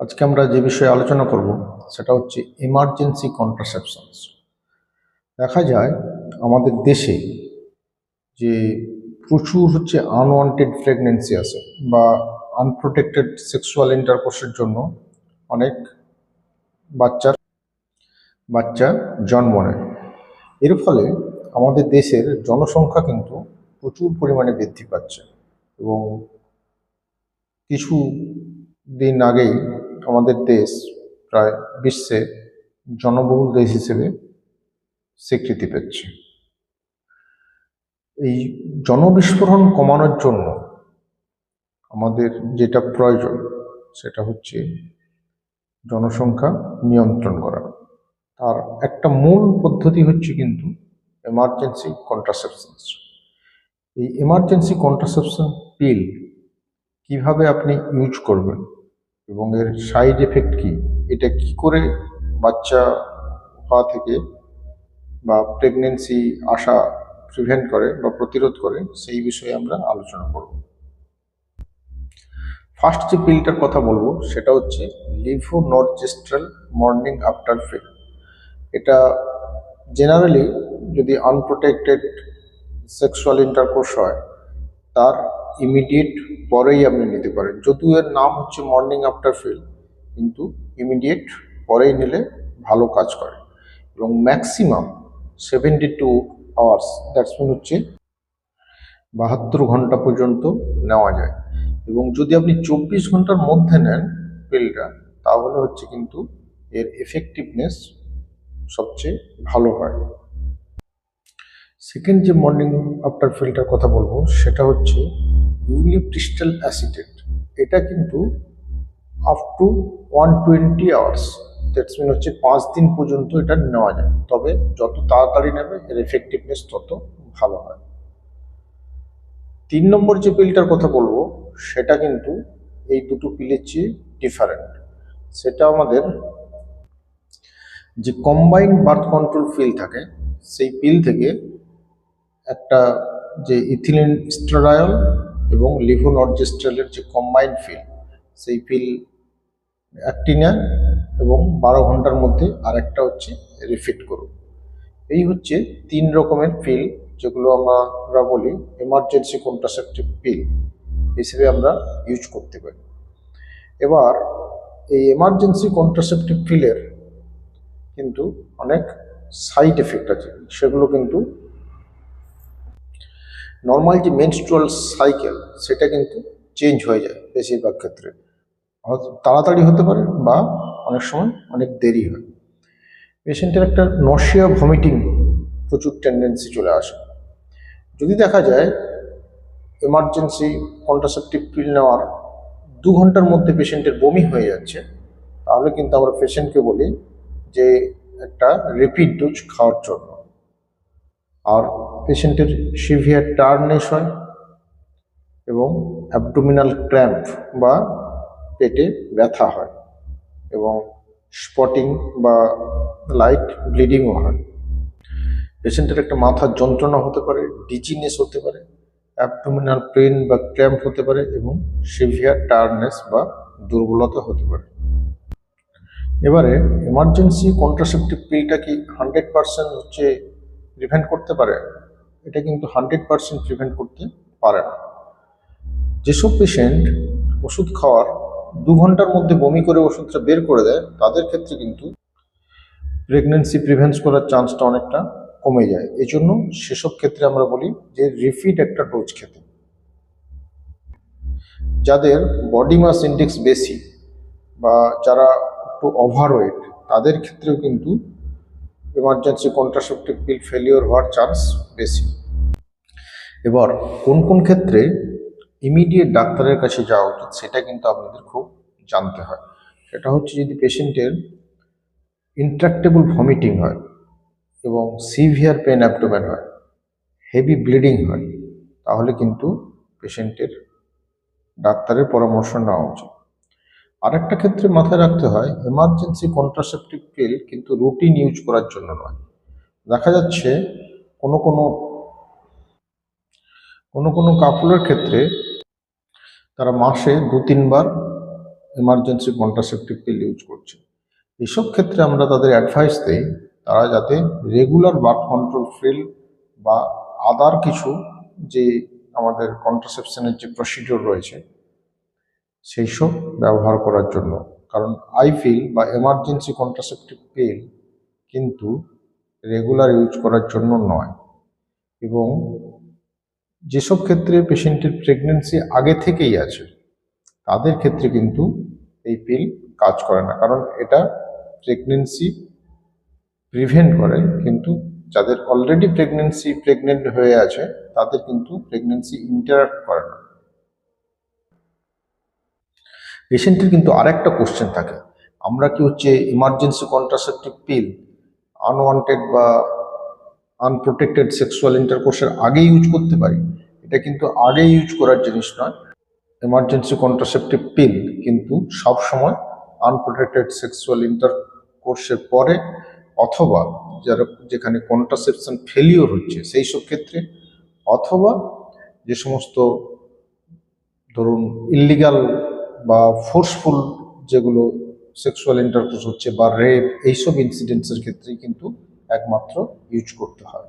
আজকে আমরা যে বিষয়ে আলোচনা করব সেটা হচ্ছে এমার্জেন্সি কন্ট্রাসেপশনস। দেখা যায় আমাদের দেশে যে প্রচুর আনওয়ান্টেড প্রেগনেন্সি আছে বা আনপ্রোটেক্টেড সেক্সুয়াল ইন্টারকোর্সের জন্য অনেক বাচ্চা জন্ম নেয়। এর ফলে আমাদের দেশের জনসংখ্যা কিন্তু প্রচুর পরিমাণে বৃদ্ধি পাচ্ছে এবং কিছু দিন আগেই আমাদের দেশ প্রায় বিশ্বে জনবহুল দেশ হিসেবে স্বীকৃতি পেয়েছে। এই জনবিস্ফোরণ কমানোর জন্য আমাদের যেটা প্রয়োজন সেটা হচ্ছে জনসংখ্যা নিয়ন্ত্রণ করা। তার একটা মূল পদ্ধতি হচ্ছে কিন্তু এমার্জেন্সি কন্ট্রাসেপশনস। এই এমার্জেন্সি কন্ট্রাসেপশন পিল কিভাবে আপনি ইউজ করবেন এবং এর সাইড এফেক্ট কি, এটা কি করে বাচ্চা হওয়া থেকে বা প্রেগনেন্সি আসা প্রিভেন্ট করে বা প্রতিরোধ করে, সেই বিষয়ে আমরা আলোচনা করব। ফার্স্ট যে পিলটার কথা বলবো সেটা হচ্ছে লিভোনরজেস্ট্রাল মর্নিং আফটার পিল। এটা জেনারেলি যদি আনপ্রোটেক্টেড সেক্সুয়াল ইন্টারকোর্স হয় তার ইমিডিয়েট পরেই আপনি নিতে পারেন। যদিও এর নাম হচ্ছে মর্নিং আফটার পিল, কিন্তু ইমিডিয়েট পরেই নিলে ভালো কাজ করে এবং ম্যাক্সিমাম 72 আওয়ার্স, দ্যাটস মিন হচ্ছে 72 ঘন্টা পর্যন্ত নেওয়া যায়। এবং যদি আপনি 24 ঘন্টার মধ্যে নেন পিলটা, তাহলে হচ্ছে কিন্তু এর এফেক্টিভনেস সবচেয়ে ভালো হয়। সেকেন্ড যে মর্নিং আফটার পিলটার কথা বলবো সেটা হচ্ছে ইউলিপ্রিস্টাল অ্যাসিটেট। এটা কিন্তু up to 120 hours, that's mean হচ্ছে 5 দিন পর্যন্ত এটা নেওয়া যায়, তবে যত তাড়াতাড়ি নেবে এর এফেক্টিভনেস তত ভালো হয়। 3 নম্বর যে পিলটার কথা বলবো সেটা কিন্তু এই দুটো পিলের চেয়ে ডিফারেন্ট। সেটা আমাদের যে কম্বাইন্ড বার্থ কন্ট্রোল পিল থাকে সেই পিল থেকে একটা যে ইথিলিন স্টেরয়েল এবং লিভোনরজেস্ট্রালের যে কম্বাইন্ড পিল, সেই পিল একটি নেন এবং 12 ঘন্টার মধ্যে আরেকটা হচ্ছে রিফিট করুন। এই হচ্ছে 3 রকমের পিল যেগুলো আমরা বলি এমার্জেন্সি কন্ট্রাসেপটিভ পিল হিসেবে আমরা ইউজ করতে পারি। এবার এই এমার্জেন্সি কন্ট্রাসেপটিভ পিলের কিন্তু অনেক সাইড এফেক্ট আছে, সেগুলো কিন্তু নর্মাল যে মেনস্ট্রুয়াল সাইকেল সেটা কিন্তু চেঞ্জ হয়ে যায় বেশিরভাগ ক্ষেত্রে, তাড়াতাড়ি হতে পারে বা অনেক সময় অনেক দেরি হয়। পেশেন্টের একটা নশিয়া ভমিটিং প্রচুর টেন্ডেন্সি চলে আসে। যদি দেখা যায় এমার্জেন্সি কন্ট্রাসেপটিভ পিল নেওয়ার 2 ঘন্টার মধ্যে পেশেন্টের বমি হয়ে যাচ্ছে, তাহলে কিন্তু আমরা পেশেন্টকে বলি যে একটা রিপিট ডোজ খাওয়ার জন্য। আর পেশেন্টের সিভিয়ার টায়ার্ডনেস হয় এবং অ্যাবডোমিনাল ক্র্যাম্প বা পেটে ব্যথা হয় এবং স্পটিং বা লাইট ব্লিডিংও হয়। পেশেন্টের একটা মাথার যন্ত্রণা হতে পারে, ডিজিনেস হতে পারে, অ্যাবডোমিনাল পেইন বা ক্র্যাম্প হতে পারে এবং সিভিয়ার টায়ার্ডনেস বা দুর্বলতা হতে পারে। এবারে এমার্জেন্সি কন্ট্রাসেপটিভ পিলটা কি 100% প্রিভেন্ট করতে পারে? এটা কিন্তু 100% প্রিভেন্ট করতে পারে না। যেসব পেশেন্ট ওষুধ খাওয়ার 2 ঘন্টার মধ্যে বমি করে ওষুধটা বের করে দেয়, তাদের ক্ষেত্রে কিন্তু প্রেগনেন্সি প্রিভেন্ট করার চান্সটা অনেকটা কমে যায়। এই জন্য সেসব ক্ষেত্রে আমরা বলি যে রিপিট একটা ডোজ খেতে। যাদের বডি মাস ইন্ডেক্স বেশি বা যারা একটু ওভারওয়েট, তাদের ক্ষেত্রেও কিন্তু এমার্জেন্সি কন্ট্রাসেপটিভ পিল ফেলিওর হওয়ার চান্স বেশি। এবার কোন কোন ক্ষেত্রে ইমিডিয়েট ডাক্তারের কাছে যাওয়া উচিত সেটা কিন্তু আপনাদের খুব জানতে হয়। সেটা হচ্ছে যদি পেশেন্টের ইন্ট্রাক্টেবল ভমিটিং হয় এবং সিভিয়ার পেন অ্যাবডোমেন হয়, হেভি ব্লিডিং হয়, তাহলে কিন্তু পেশেন্টের ডাক্তারের পরামর্শ নেওয়া উচিত। আরেকটা ক্ষেত্রে মাথায় রাখতে হয়, এমার্জেন্সি কন্ট্রাসেপটিভ পিল কিন্তু রুটিন ইউজ করার জন্য নয়। দেখা যাচ্ছে কোনো কোনো কাপলের ক্ষেত্রে তারা মাসে 2-3 বার এমার্জেন্সি কন্ট্রাসেপটিভ পিল ইউজ করছে, এসব ক্ষেত্রে আমরা তাদের অ্যাডভাইস দেই তারা যাতে রেগুলার বার্থ কন্ট্রোল পিল বা আদার কিছু যে আমাদের কন্ট্রাসেপশনের যে প্রসিডিওর রয়েছে সেই সব ব্যবহার করার জন্য। কারণ আইপিল বা এমার্জেন্সি কন্ট্রাসেপটিভ পিল কিন্তু রেগুলার ইউজ করার জন্য নয়। এবং যেসব ক্ষেত্রে পেশেন্টের প্রেগনেন্সি আগে থেকেই আছে তাদের ক্ষেত্রে কিন্তু এই পিল কাজ করে না, কারণ এটা প্রেগনেন্সি প্রিভেন্ট করে, কিন্তু যাদের অলরেডি প্রেগনেন্ট হয়ে আছে তাদের কিন্তু প্রেগনেন্সি ইন্টারাপ্ট করে না। পেশেন্টের কিন্তু আরেকটা কোশ্চেন থাকে, আমরা কি ইমার্জেন্সি কন্ট্রাসেপটিভ পিল আনওয়ান্টেড বা আনপ্রোটেক্টেড সেক্সুয়াল ইন্টারকোর্সের আগে ইউজ করতে পারি? এটা কিন্তু আগে ইউজ করার জিনিস নয়। এমার্জেন্সি কন্ট্রাসেপটিভ পিল কিন্তু সবসময় আনপ্রোটেক্টেড সেক্সুয়াল ইন্টারকোর্সের পরে, অথবা যারা যেখানে কন্ট্রাসেপশন ফেলিওর হচ্ছে সেই সব ক্ষেত্রে, অথবা যে সমস্ত ধরুন ইল্লিগাল বা ফোর্সফুল যেগুলো সেক্সুয়াল ইন্টারকোর্স হচ্ছে বা রেপ, এইসব ইনসিডেন্টসের ক্ষেত্রেই কিন্তু একমাত্র ইউজ করতে হয়।